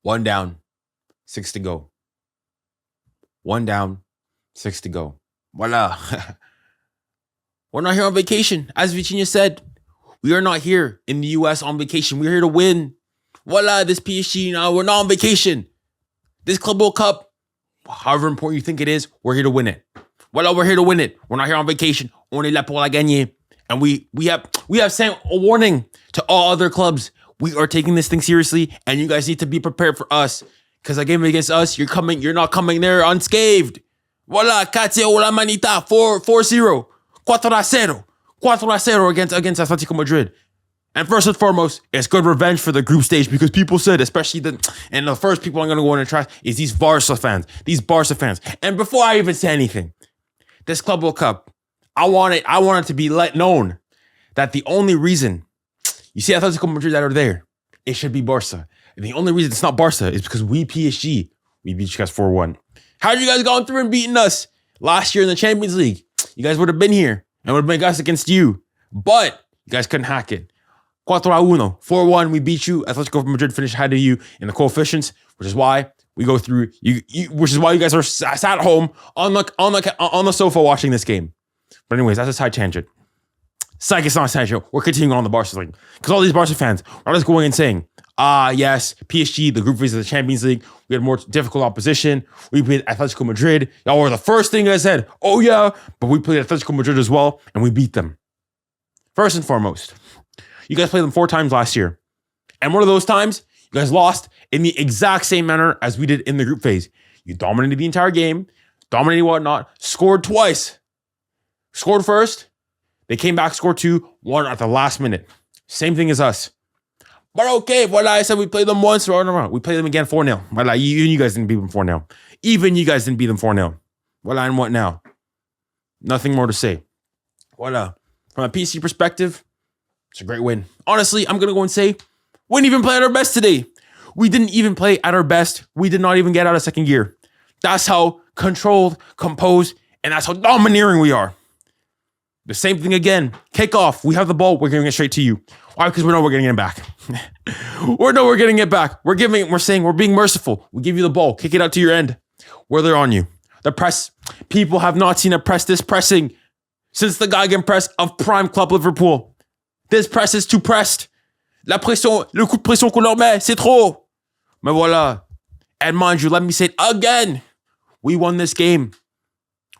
One down, 6 to go. One down, 6 to go. Voila. We're not here on vacation. As Vitinha said, we are not here in the US on vacation. We're here to win. Voila, this PSG, now we're not on vacation. This Club World Cup, however important you think it is, we're here to win it. Voila, we're here to win it. We're not here on vacation. On est là pour la gagner. And we have sent a warning to all other clubs. We are taking this thing seriously, and you guys need to be prepared for us. Because a game against us, you're not coming there unscathed. Voila, 𝙀𝙢𝙖𝙞𝙾𝙖 4-0. 4-0. 4-0 against Atletico Madrid. And first and foremost, it's good revenge for the group stage, because people said, especially the first people I'm going to go in and trash is these Barca fans. These Barca fans. And before I even say anything, this Club World Cup, I want it to be let known that the only reason you see Atletico Madrid that are there, it should be Barca. And the only reason it's not Barca is because we PSG, we beat you guys 4-1. How did you guys gone through and beaten us last year in the Champions League? You guys would have been here and would have been us against you. But you guys couldn't hack it. 4-1. 4-1, we beat you. Atletico Madrid finished ahead of you in the coefficients, which is why we go through which is why you guys are sat at home on the sofa watching this game. But anyways, that's a side tangent. It's not a side show. We're continuing on the Barca thing. Because all these Barca fans are just going and saying, yes, PSG, the group phase of the Champions League, we had more difficult opposition. We played Atletico Madrid. Y'all were the first thing I said, oh yeah, but we played Atletico Madrid as well, and we beat them. First and foremost, you guys played them 4 times last year. And one of those times, you guys lost in the exact same manner as we did in the group phase. You dominated the entire game, dominated whatnot, scored twice. Scored first, they came back, scored 2, won at the last minute. Same thing as us. But okay, voila, I said we played them once, we played them again 4-0. Voila, even you guys didn't beat them 4-0. Even you guys didn't beat them 4-0. Voila, and what now? Nothing more to say. Voila. From a PC perspective, it's a great win. Honestly, I'm going to go and say, we didn't even play at our best today. We didn't even play at our best. We did not even get out of second gear. That's how controlled, composed, and that's how domineering we are. The same thing again. Kickoff. We have the ball. We're giving it straight to you. Why? Because we know we're getting it back. We're getting it back. We're saying we're being merciful. We give you the ball. Kick it out to your end. Where they're on you. The press. People have not seen a press this pressing since the Gegenpress of prime club Liverpool. This press is too pressed. La pression, le coup de pression qu'on leur met, c'est trop. Mais voilà. And mind you, let me say it again. We won this game.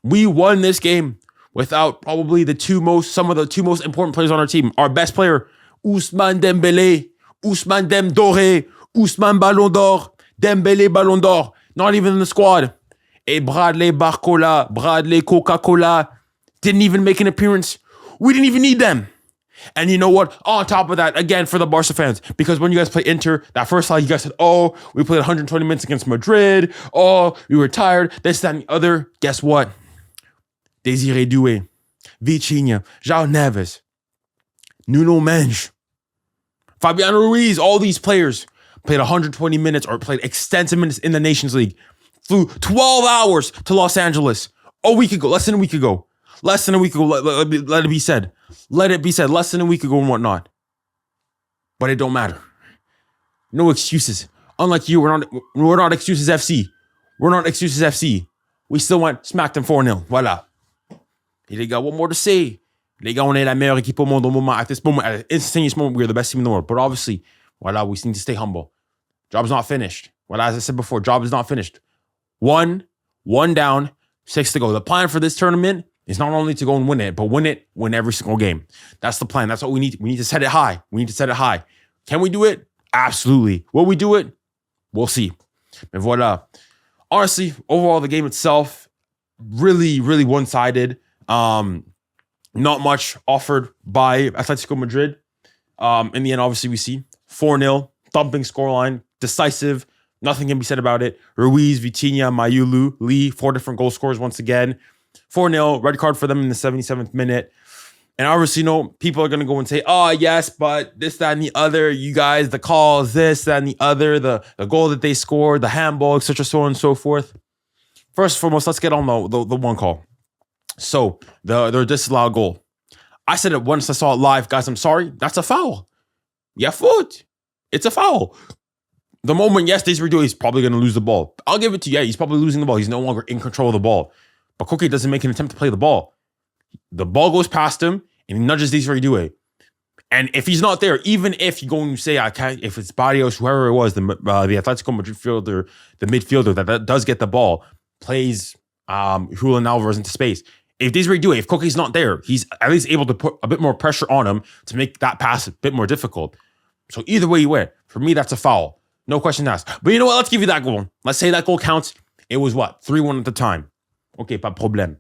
We won this game without probably some of the two most important players on our team. Our best player, Ousmane Dembélé, Ousmane Dembélé, Ousmane Ballon d'Or, Dembélé Ballon d'Or, not even in the squad. And Bradley Coca-Cola didn't even make an appearance. We didn't even need them. And you know what? On top of that, again, for the Barca fans, because when you guys play Inter, that first line, you guys said, oh, we played 120 minutes against Madrid. Oh, we were tired. This, that, and the other. Guess what? Désiré Doué, Vitinha, João Neves, Nuno Mendes, Fabiano Ruiz, all these players played 120 minutes or played extensive minutes in the Nations League. Flew 12 hours to Los Angeles less than a week ago. Let it be said. Let it be said, less than a week ago and whatnot. But it don't matter. No excuses. Unlike you, we're not excuses FC. We're not excuses FC. We still went, smacked them 4-0. Voila. Et les gars, what more to say? Les gars, on est la meilleure équipe au monde au moment. At this moment, at an instantaneous moment, we're the best team in the world. But obviously, voila, we need to stay humble. Job's not finished. Well, as I said before, job is not finished. One down, 6 to go. The plan for this tournament is not only to go and win every single game. That's the plan. That's what we need. We need to set it high. Can we do it? Absolutely. Will we do it? We'll see. And voila. Honestly, overall, the game itself, really, really one-sided. Not much offered by Atletico Madrid. In the end, obviously, we see 4-0, thumping scoreline, decisive. Nothing can be said about it. Ruiz, Vitinha, Mayulu, Lee, 4 different goal scorers once again. 4-0, red card for them in the 77th minute. And obviously, people are going to go and say, oh, yes, but this, that, and the other, you guys, the calls, this, that, and the other, the goal that they scored, the handball, etc., so on and so forth. First and foremost, let's get on the one call. So, the disallowed goal. I said it once I saw it live. Guys, I'm sorry. That's a foul. Yeah, foot. It's a foul. The moment, yes, Desiree is probably going to lose the ball. I'll give it to you. Yeah, he's probably losing the ball. He's no longer in control of the ball. But Koke doesn't make an attempt to play the ball. The ball goes past him, and he nudges Desiree. And if he's not there, even if you're going to say, I can't, if it's Barrios, whoever it was, the Atletico midfielder, the midfielder that does get the ball, plays 𝙎𝙊𝘾𝘼𝙎𝙐 into space. If Desiree Doué, if Koke's not there, he's at least able to put a bit more pressure on him to make that pass a bit more difficult. So either way you win. For me, that's a foul. No question asked. But you know what? Let's give you that goal. Let's say that goal counts. It was what? 3-1 at the time. Okay, pas de problème.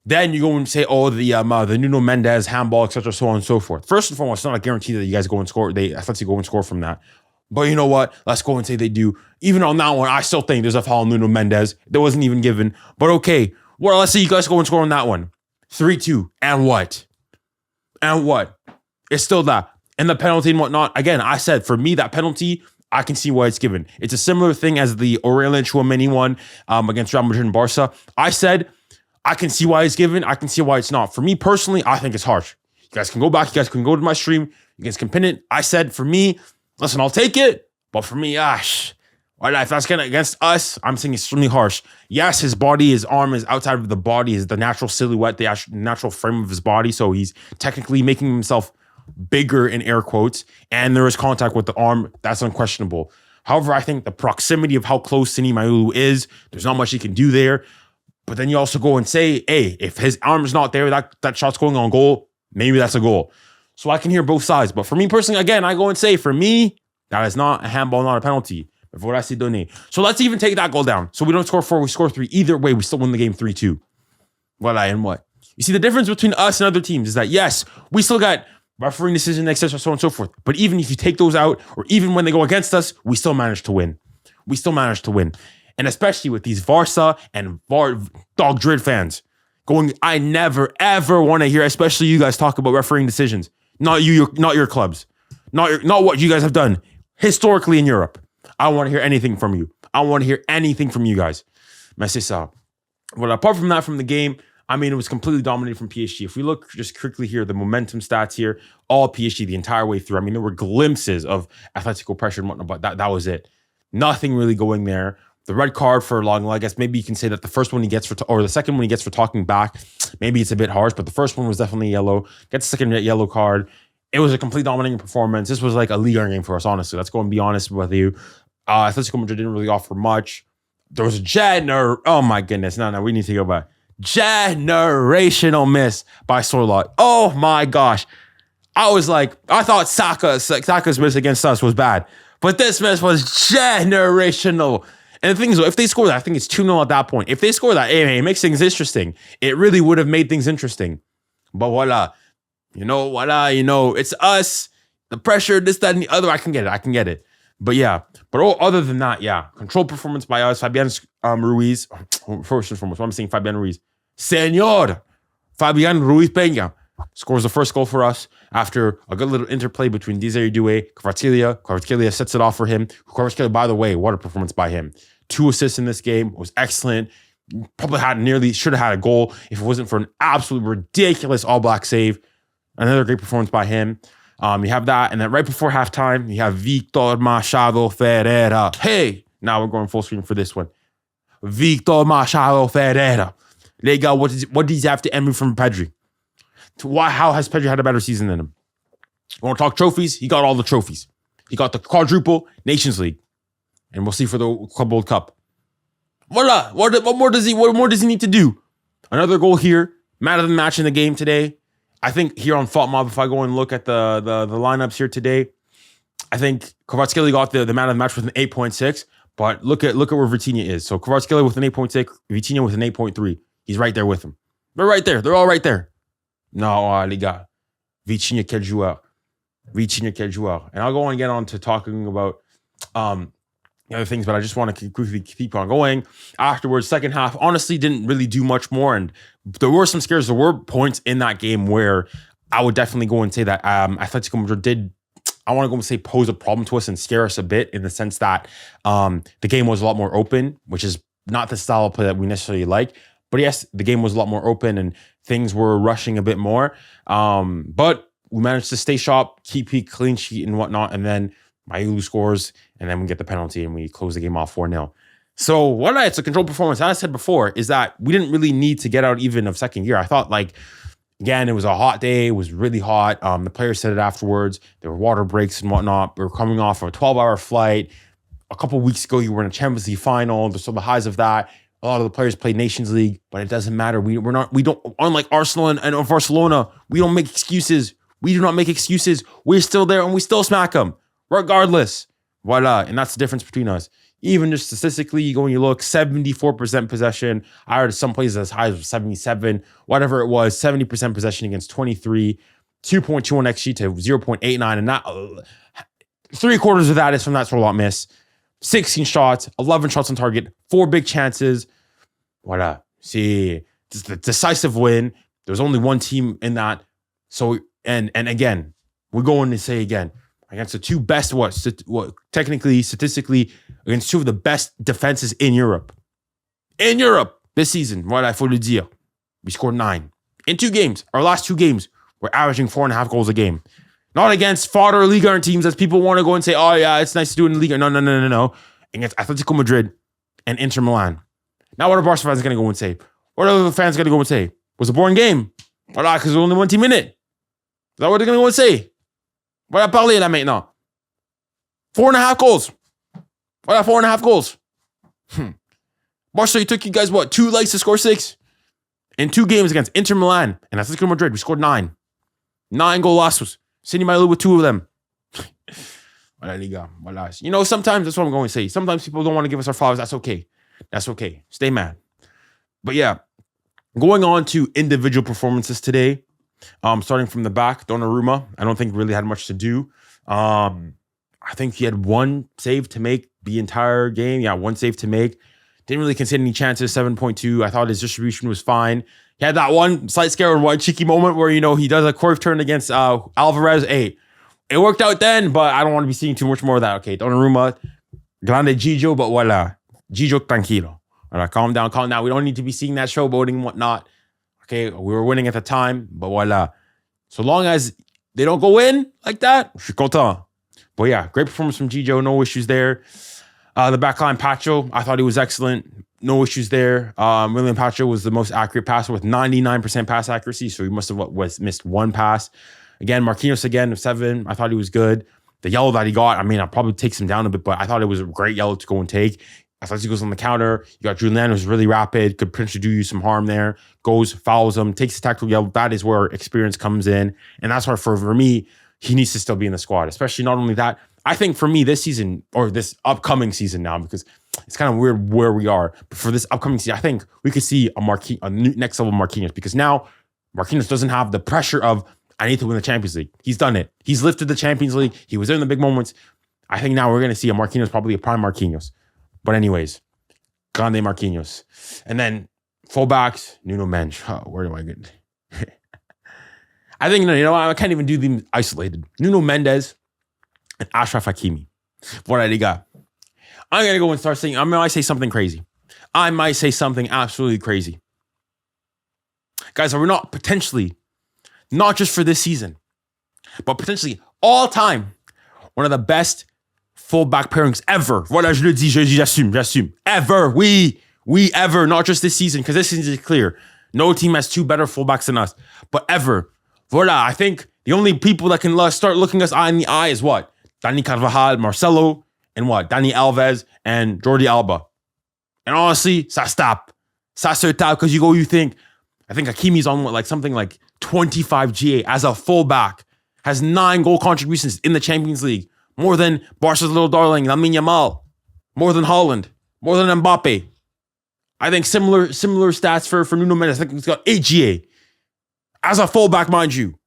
Then you go and say, oh, the Nuno Mendes handball, etc., so on and so forth. First and foremost, it's not a guarantee that you guys go and score. I thought you go and score from that. But you know what? Let's go and say they do. Even on that one, I still think there's a foul on Nuno Mendes. That wasn't even given. But okay. Well, let's say you guys go and score on that one. 3-2. And what? And what? It's still that. And the penalty and whatnot. Again, I said, for me, that penalty, I can see why it's given. It's a similar thing as the 𝙎𝙊𝘾𝘼𝙎𝙏 one against Real Madrid and Barca. I said, I can see why it's given. I can see why it's not. For me personally, I think it's harsh. You guys can go back. You guys can go to my stream. You guys can pin it. I said, for me, listen, I'll take it. But for me, if that's kind of against us, I'm saying extremely harsh. Yes, his body, his arm is outside of the body, is the natural silhouette, the natural frame of his body. So he's technically making himself bigger in air quotes. And there is contact with the arm. That's unquestionable. However, I think the proximity of how close 𝙎𝙊𝘾𝘼𝘼 is, there's not much he can do there. But then you also go and say, hey, if his arm's not there, that shot's going on goal, maybe that's a goal. So I can hear both sides. But for me personally, again, I go and say, for me, that is not a handball, not a penalty. So let's even take that goal down. So we don't score 4, we score 3. Either way, we still win the game 3-2. Voila, and what? You see, the difference between us and other teams is that, yes, we still got refereeing decision, etc., so on and so forth. But even if you take those out, or even when they go against us, we still manage to win. And especially with these Barca and Dog Drid fans going, I never, ever want to hear, especially you guys, talk about refereeing decisions. Not your clubs. Not what you guys have done historically in Europe. I don't want to hear anything from you. I want to hear anything from you guys. Mais c'est ça. But apart from that, from the game, I mean, it was completely dominated from PSG. If we look just quickly here, the momentum stats here, all PSG the entire way through. I mean, there were glimpses of Atletico pressure and whatnot, but that was it. Nothing really going there. The red card for Long, I guess maybe you can say that the first one he gets or the second one he gets for talking back, maybe it's a bit harsh, but the first one was definitely yellow. Gets the second yellow card. It was a complete dominating performance. This was like a Liga game for us, honestly. Let's go and be honest with you. Atletico Madrid didn't really offer much. There was a oh my goodness. No, we need to go back. Generational miss by Sorloth. Oh my gosh. I thought Saka's miss against us was bad, but this miss was generational. And the thing is, if they score that, I think it's 2-0 at that point. If they score that, it makes things interesting. It really would have made things interesting. But voila. It's us. The pressure, this, that, and the other. I can get it. But yeah. But other than that, yeah. Controlled performance by us. Fabian Ruiz. First and foremost, I'm saying Fabian Ruiz. Señor Fabian Ruiz Peña scores the first goal for us after a good little interplay between Desiree Doué, 𝙬𝙬. 𝙬𝙬 sets it off for him. 𝙬𝙬, by the way, what a performance by him. 2 assists in this game. It was excellent. Probably should have had a goal if it wasn't for an absolute ridiculous all-black save. Another great performance by him. You have that, and then right before halftime, you have Víctor Machado Ferreira. Hey, now we're going full screen for this one. Víctor Machado Ferreira. Les gars, what does he have to envy from Pedri? How has Pedri had a better season than him? You want to talk trophies? He got all the trophies. He got the quadruple Nations League, and we'll see for the Club World Cup. Voila! What more does he need to do? Another goal here. Man of the match in the game today. I think here on FotMob, if I go and look at the lineups here today, I think 𝙬𝙬 got the man of the match with an 8.6. But look at where Vitinha is. So 𝙬𝙬 with an 8.6, Vitinha with an 8.3. He's right there with him. They're right there. They're all right there. No, les gars. Vitinha, quel joueur. And I'll go and get on to talking about the other things, but I just want to quickly keep on going. Afterwards, second half, honestly, didn't really do much more. And there were some scares. There were points in that game where I would definitely go and say that Atletico Madrid did, I want to go and say, pose a problem to us and scare us a bit, in the sense that the game was a lot more open, which is not the style of play that we necessarily like. But yes, the game was a lot more open and things were rushing a bit more. But we managed to stay sharp, keep clean sheet and whatnot, and then 𝙀𝙊𝘾𝘼𝙎 scores, and then we get the penalty and we close the game off 4-0. So it's a controlled performance. As I said before, is that we didn't really need to get out even of second gear. I thought again, it was a hot day. It was really hot. The players said it afterwards. There were water breaks and whatnot. We were coming off of a 12-hour flight. A couple of weeks ago, you were in a Champions League final. There's some of the highs of that. A lot of the players played Nations League, but it doesn't matter. We don't, unlike Arsenal and Barcelona, we don't make excuses. We do not make excuses. We're still there and we still smack them, regardless. Voila. And that's the difference between us. Even just statistically, you go and you look, 74% possession. I heard some places as high as 77, whatever it was, 70% possession against 23, 2.21 XG to 0.89. And that 3/4 of that is from that sort of lot miss. 16 shots, 11 shots on target, 4 big chances. Voila. See, it's the decisive win. There's only one team in that. So, and again, we're going to say again, against the two best, technically, statistically, against two of the best defenses in Europe. In Europe this season, voilà, il faut le dire. We scored 9. In 2 games, our last 2 games, we're averaging 4.5 goals a game. Not against fodder Liga teams as people want to go and say, oh yeah, it's nice to do it in the Liga. No. Against Atletico Madrid and Inter Milan. Now what are Barca fans going to go and say? What are the fans going to go and say? It was a boring game. Voilà, because there's only one team in it. Is that what they're going to go and say? Voilà, parler là maintenant. 4.5 goals. Voilà, 4.5 goals. Barca, it took you guys, 2 legs to score 6? In 2 games against Inter Milan and Atletico Madrid, we scored 9. 9 goalazos. Cindy Mailu with 2 of them. Voilà, Liga. Voilà. You know, sometimes, that's what I'm going to say. Sometimes people don't want to give us our flowers. That's okay. That's okay. Stay mad. But yeah, going on to individual performances today. Starting from the back, Donnarumma, I don't think really had much to do. I think he had 1 save to make the entire game. Yeah, 1 save to make. Didn't really concede any chances, 7.2. I thought his distribution was fine. He had that one slight scare and one cheeky moment where, you know, he does a curve turn against Alvarez. Hey, it worked out then, but I don't want to be seeing too much more of that. Okay, Donnarumma, grande Gio, but voila. Gio tranquilo. All right, calm down. We don't need to be seeing that showboating and whatnot. Okay, we were winning at the time, but voila. So long as they don't go in like that, je suis content. But yeah, great performance from Gio. No issues there. The backline, Pacho, I thought he was excellent. No issues there. William Pacho was the most accurate passer with 99% pass accuracy, so he must have missed 1 pass. Again, Marquinhos again, 7. I thought he was good. The yellow that he got, I mean, I'll probably takes him down a bit, but I thought it was a great yellow to go and take. I thought he goes on the counter. You got Julian, who's really rapid, could potentially do you some harm there. Goes, fouls him, takes the tactical yellow. That is where experience comes in. And that's why for me, he needs to still be in the squad. Especially not only that, I think for me this season, or this upcoming season now, because it's kind of weird where we are. But for this upcoming season, I think we could see a next level Marquinhos, because now Marquinhos doesn't have the pressure of, I need to win the Champions League. He's done it. He's lifted the Champions League. He was there in the big moments. I think now we're going to see a Marquinhos, probably a prime Marquinhos. But anyways, grande Marquinhos. And then fullbacks, Nuno Mendes. Oh, where do I get? I think, you know, I can't even do them isolated. Nuno Mendes and Achraf Hakimi. Voilà, les gars. I'm going to go and start saying, I might say something crazy. I might say something absolutely crazy. Guys, are we not potentially, not just for this season, but potentially all time, one of the best fullback pairings ever? Voilà, je le dis, j'assume. Ever. We ever, not just this season, because this season is clear. No team has 2 better fullbacks than us, but ever. Voilà, I think the only people that can start looking us eye in the eye is what? Dani Carvajal, Marcelo, and what? Dani Alves and Jordi Alba. And honestly, ça stop. Ça se tape, because you think, I think Hakimi's on something like 25 GA as a fullback, has 9 goal contributions in the Champions League, more than Barca's little darling, Lamine Yamal, more than Haaland, more than Mbappe. I think similar stats for Nuno Mendes. I think he's got 8 GA as a fullback, mind you.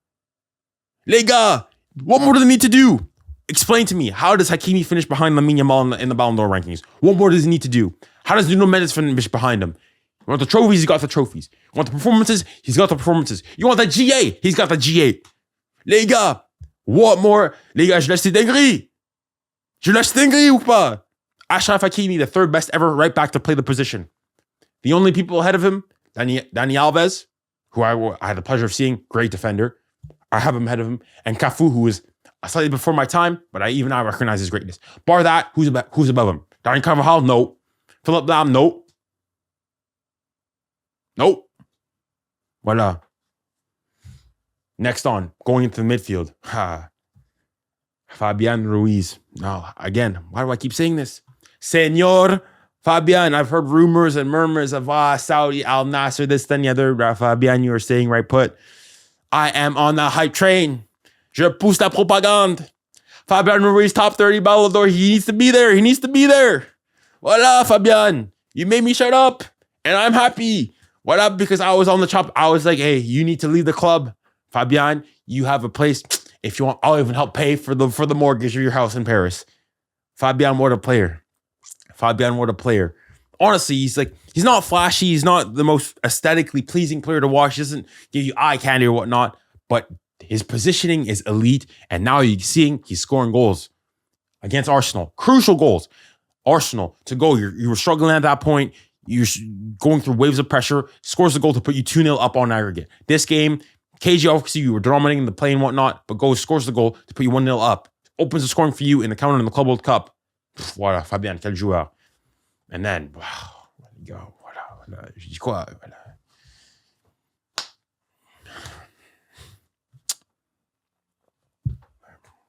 Les gars, what more do they need to do? Explain to me, how does Hakimi finish behind Lamine Yamal in the Ballon d'Or rankings? What more does he need to do? How does Nuno Mendes finish behind him? You want the trophies? He's got the trophies. You want the performances? He's got the performances. You want the GA? He's got the GA. Les gars, what more? Les gars, je lâche ces dingueries. Je lâche ces dingueries ou pas? Achraf Hakimi, the 3rd best ever right back to play the position. The only people ahead of him, Dani Alves, who I had the pleasure of seeing, great defender. I have him ahead of him. And Cafu, who is slightly before my time, but I recognize his greatness. Bar that, who's above him? Dani Carvajal? No. Philipp Lahm? No. Nope. Voila. Next on, going into the midfield. Fabian Ruiz. No, again, why do I keep saying this? Senor Fabian. I've heard rumors and murmurs of Saudi Al Nasser, this, then the other. Fabian, you were saying right put. I am on the hype train. Je pousse la propagande. Fabian Ruiz, top 30 Ballon d'Or. He needs to be there. He needs to be there. Voila, Fabian. You made me shut up. And I'm happy. What up? Because I was on the chop. I was like, hey, you need to leave the club. Fabian, you have a place. If you want, I'll even help pay for the mortgage of your house in Paris. Fabian, what a player. Fabian, what a player. Honestly, he's not flashy. He's not the most aesthetically pleasing player to watch. He doesn't give you eye candy or whatnot. But his positioning is elite. And now you're seeing he's scoring goals against Arsenal. Crucial goals. Arsenal to go. You were struggling at that point. You're going through waves of pressure. Scores the goal to put you 2-0 up on aggregate. This game, KG, obviously, you were dominating the play and whatnot, but scores the goal to put you 1-0 up. Opens the scoring for you in the counter in the Club World Cup. Voilà, Fabien, quel joueur. And then, wow, there you go. Voilà. Je dis quoi? Voilà.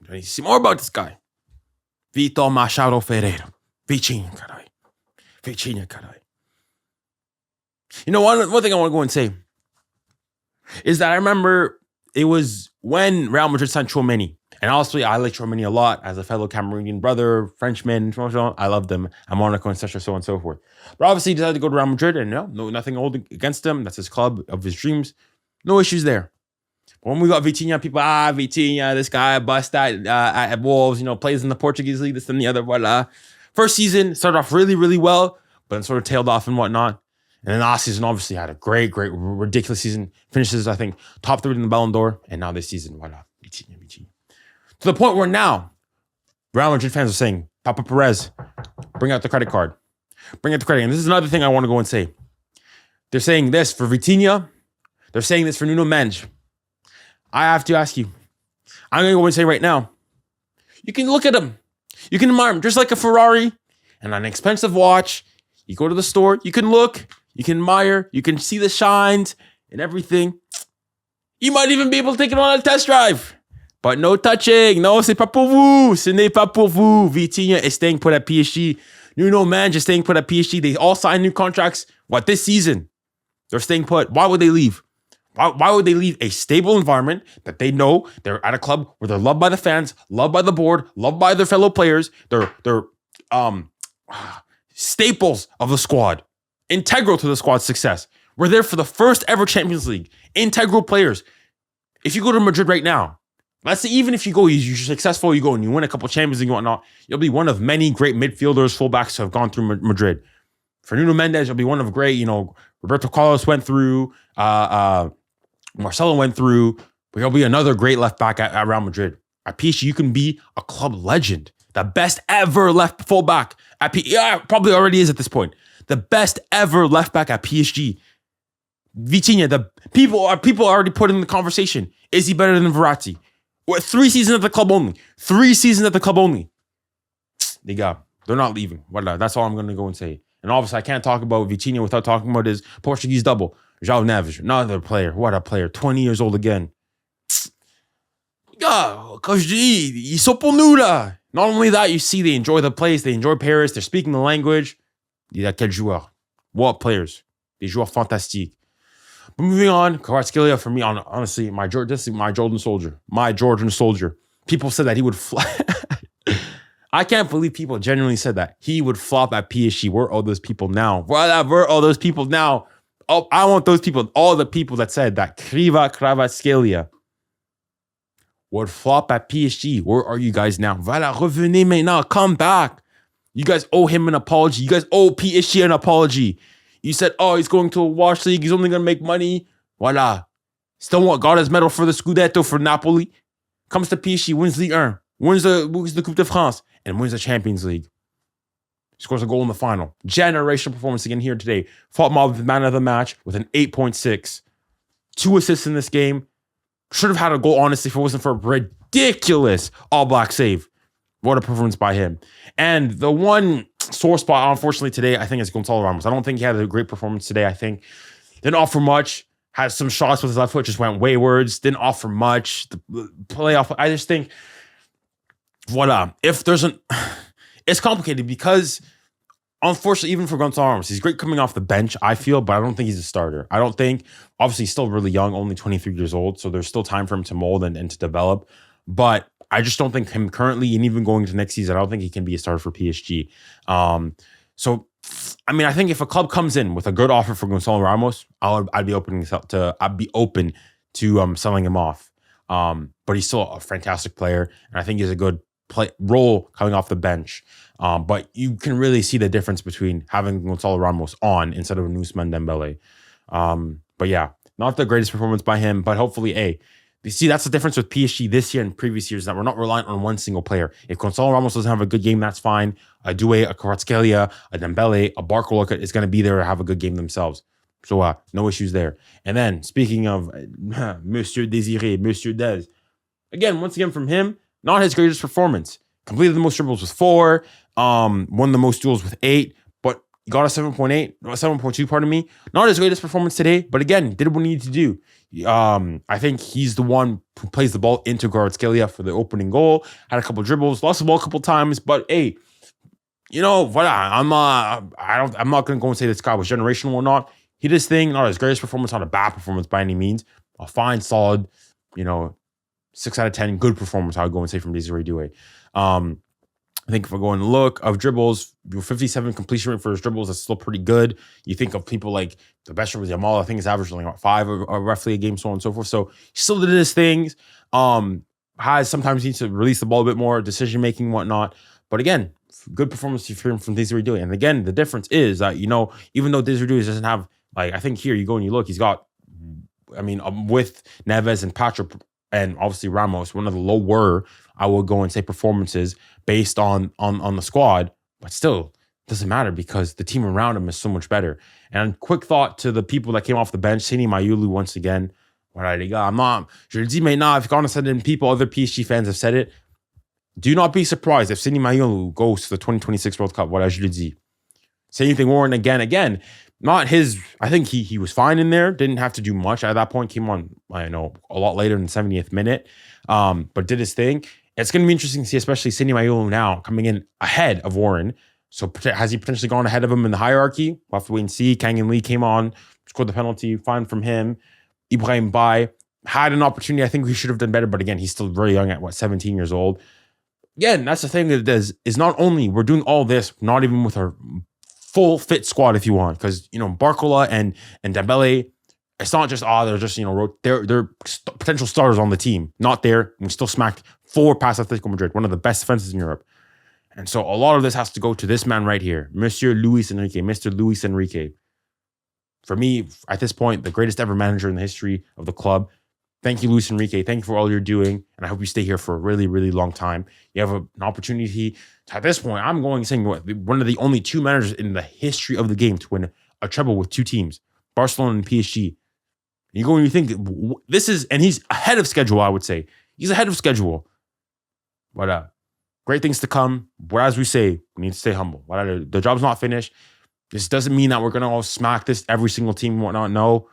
I need to see more about this guy. Vitor Machado Ferreira. Vitinha, carai. Vitinha, carai. You know, one thing I want to go and say is that I remember it was when Real Madrid signed Tchouaméni. And honestly, I like Tchouaméni a lot as a fellow Cameroonian brother, Frenchman. I love them. I'm Monaco and such and so on and so forth. But obviously, he decided to go to Real Madrid, and nothing old against him. That's his club of his dreams. No issues there. But when we got Vitinha, people, Vitinha, this guy, bust at Wolves, plays in the Portuguese league, this and the other, voila. First season started off really, really well, but then sort of tailed off and whatnot. And then last season, obviously, had a great, ridiculous season. Finishes, I think, top 3 in the Ballon d'Or. And now this season, voila, Vitinha. To the point where now, Real Madrid fans are saying, Papa Perez, bring out the credit card. Bring out the credit. And this is another thing I want to go and say. They're saying this for Vitinha. They're saying this for Nuno Mendes. I have to ask you. I'm going to go and say right now, you can look at him. You can admire him just like a Ferrari and an expensive watch. You go to the store, you can look, you can admire, you can see the shines and everything. You might even be able to take it on a test drive. But no touching. No, c'est pas pour vous. Ce n'est pas pour vous. Vitinha is staying put at PSG. Nuno Mendes is staying put at PSG. They all signed new contracts. This season? They're staying put. Why would they leave? Why would they leave a stable environment that they know they're at a club where they're loved by the fans, loved by the board, loved by their fellow players? They're staples of the squad, integral to the squad's success. We're there for the first ever Champions League. Integral players. If you go to Madrid right now, let's say even if you go, you're successful, you go and you win a couple Champions League and whatnot, you'll be one of many great midfielders, fullbacks who have gone through Madrid. For Nuno Mendes, you'll be one of great, Roberto Carlos went through, Marcelo went through, but he'll be another great left back at Real Madrid. At PSG, you can be a club legend. The best ever left fullback at PSG. Yeah, probably already is at this point. The best ever left back at PSG. Vitinha, the people already put in the conversation. Is he better than Verratti? 3 seasons at the club only. 3 seasons at the club only. They're not leaving. That's all I'm going to go and say. And obviously, I can't talk about Vitinha without talking about his Portuguese double. João Neves, another player. What a player. 20 years old again. Ils sont pour nous là. Not only that, you see they enjoy the place, they enjoy Paris, they're speaking the language. Quel joueur. What players. Des joueurs fantastiques. But moving on, 𝙀𝙁 for me, honestly, my Jordan soldier. My Jordan soldier. People said that he would fly. I can't believe people genuinely said that. He would flop at PSG. Where are all those people now? Where are all those people now? Oh, I want those people, all the people that said that 𝙀𝙁 would flop at PSG. Where are you guys now? Voilà, revenez maintenant. Come back. You guys owe him an apology. You guys owe PSG an apology. You said, he's going to a wash league. He's only going to make money. Voilà. Still got his medal for the Scudetto for Napoli. Comes to PSG, wins Ligue 1, wins the Coupe de France, and wins the Champions League. Scores a goal in the final. Generational performance again here today. Fought mob with the man of the match with an 8.6. 2 assists in this game. Should have had a goal, honestly, if it wasn't for a ridiculous All Black save. What a performance by him. And the one sore spot, unfortunately, today, I think is Gonçalo Ramos. I don't think he had a great performance today. I think didn't offer much. Had some shots with his left foot, just went waywards. Didn't offer much. The playoff, I just think, voila. If there's it's complicated because, unfortunately, even for Gonçalo Ramos, he's great coming off the bench, I feel, but I don't think he's a starter. I don't think, obviously, he's still really young, only 23 years old, so there's still time for him to mold and to develop. But I just don't think him currently, and even going into next season, I don't think he can be a starter for PSG. So, I mean, I think if a club comes in with a good offer for Gonçalo Ramos, I'd be open to selling him off. But he's still a fantastic player, and I think he's a good role coming off the bench. But you can really see the difference between having Gonçalo Ramos on instead of Ousmane Dembélé. But yeah, not the greatest performance by him, but hopefully, you see, that's the difference with PSG this year and previous years, that we're not reliant on one single player. If Gonçalo Ramos doesn't have a good game, that's fine. A 𝙀𝙢𝙖𝙞𝘾𝘼𝙎, a 𝙀𝙪𝙨𝙞𝙀𝙀, a Dembélé, a 𝙬𝙾𝙀𝙀 is going to be there to have a good game themselves. So no issues there. And then speaking of Monsieur Désiré, Monsieur Des, once again from him, not his greatest performance. Completed the most dribbles with 4, won the most duels with 8, but got a 7.2, pardon me. Not his greatest performance today, but again, did what he needed to do. I think he's the one who plays the ball into 𝙬𝙬𝙾𝘼𝙎 for the opening goal. Had a couple dribbles, lost the ball a couple times, but hey, I'm not going to go and say this guy was generational or not. He did his thing, not his greatest performance, not a bad performance by any means. A fine, solid, 6 out of 10, good performance, I would go and say, from Désiré Doué. I think if we're going to look of dribbles, 57 completion rate for his dribbles, that's still pretty good. You think of people like the best dribbles, Yamal, I think his average is only about 5 or roughly a game, so on and so forth. So he still did his things. Sometimes needs to release the ball a bit more, decision making, whatnot. But again, good performance from Désiré Doué. And again, the difference is that, even though Désiré Doué doesn't have, I think here you go and you look, he's got, with Neves and Patrick and obviously Ramos, one of the lower, I will go and say, performances based on the squad, but still doesn't matter because the team around him is so much better. And quick thought to the people that came off the bench, 𝙀𝙀 Mayulu once again. Voilà, les gars, je le dis maintenant, if you're said it, people, other PSG fans have said it, do not be surprised if 𝙀𝙀 Mayulu goes to the 2026 World Cup. Voilà, je le dis. Same thing, Warren, again. Not his, I think he was fine in there, didn't have to do much at that point, came on, a lot later in the 70th minute, but did his thing. It's going to be interesting to see, especially 𝙀𝙀 Mayulu now coming in ahead of Warren. So has he potentially gone ahead of him in the hierarchy? We'll have to wait and see. Kang Lee came on, scored the penalty, fine from him. Ibrahim Bai had an opportunity. I think he should have done better, but again, he's still very young at 17 years old. Again, that's the thing that it does, is not only we're doing all this, not even with our full fit squad, if you want, because 𝙬𝙾𝙀𝙀 and Dembélé, it's not just they're just they're potential starters on the team, not there. We still smacked 4 past Atletico Madrid, one of the best defenses in Europe, and so a lot of this has to go to this man right here, Monsieur Luis Enrique, Mr. Luis Enrique. For me, at this point, the greatest ever manager in the history of the club. Thank you, Luis Enrique. Thank you for all you're doing, and I hope you stay here for a really, really long time. You have an opportunity to, at this point, I'm going saying one of the only 2 managers in the history of the game to win a treble with 2 teams, Barcelona and PSG. You go and you think this is, and he's ahead of schedule, I would say. He's ahead of schedule. But great things to come. But as we say, we need to stay humble. The job's not finished. This doesn't mean that we're going to all smack this every single team and whatnot. No.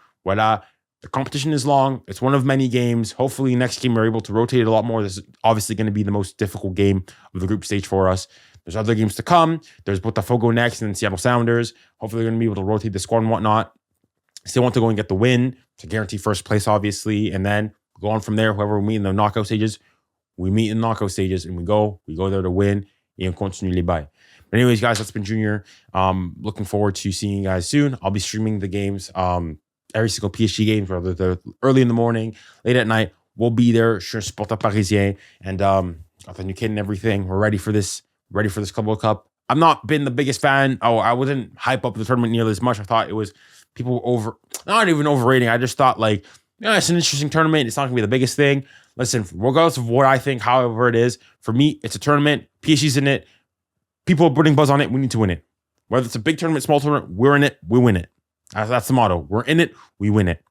The competition is long. It's one of many games. Hopefully next game we're able to rotate a lot more. This is obviously going to be the most difficult game of the group stage for us. There's other games to come. There's Botafogo next and then Seattle Sounders. Hopefully they're going to be able to rotate the squad and whatnot. Still want to go and get the win to guarantee first place, obviously. And then go on from there. Whoever we meet in the knockout stages, we meet in the knockout stages and we go there to win. Et on continue les bails. But anyways, guys, that's been Junior. Looking forward to seeing you guys soon. I'll be streaming the games. Every single PSG game, whether they're early in the morning, late at night, we'll be there. Je suis supporter parisien, and got the new kid and everything. We're ready for this. Ready for this Club World Cup. I've not been the biggest fan. I wasn't hype up the tournament nearly as much. I thought it was people were not even overrating. I just thought it's an interesting tournament. It's not gonna be the biggest thing. Listen, regardless of what I think, however it is, for me, it's a tournament. PSG's in it. People are putting buzz on it. We need to win it. Whether it's a big tournament, small tournament, we're in it. We win it. That's the motto. We're in it. We win it.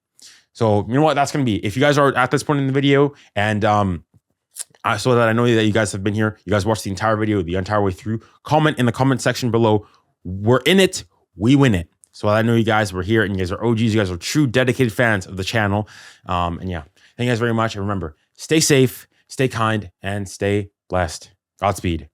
So you know what that's going to be. If you guys are at this point in the video and so that I know that you guys have been here, you guys watched the entire video, the entire way through, comment in the comment section below. We're in it. We win it. So I know you guys were here and you guys are OGs. You guys are true dedicated fans of the channel. And yeah, thank you guys very much. And remember, stay safe, stay kind, and stay blessed. Godspeed.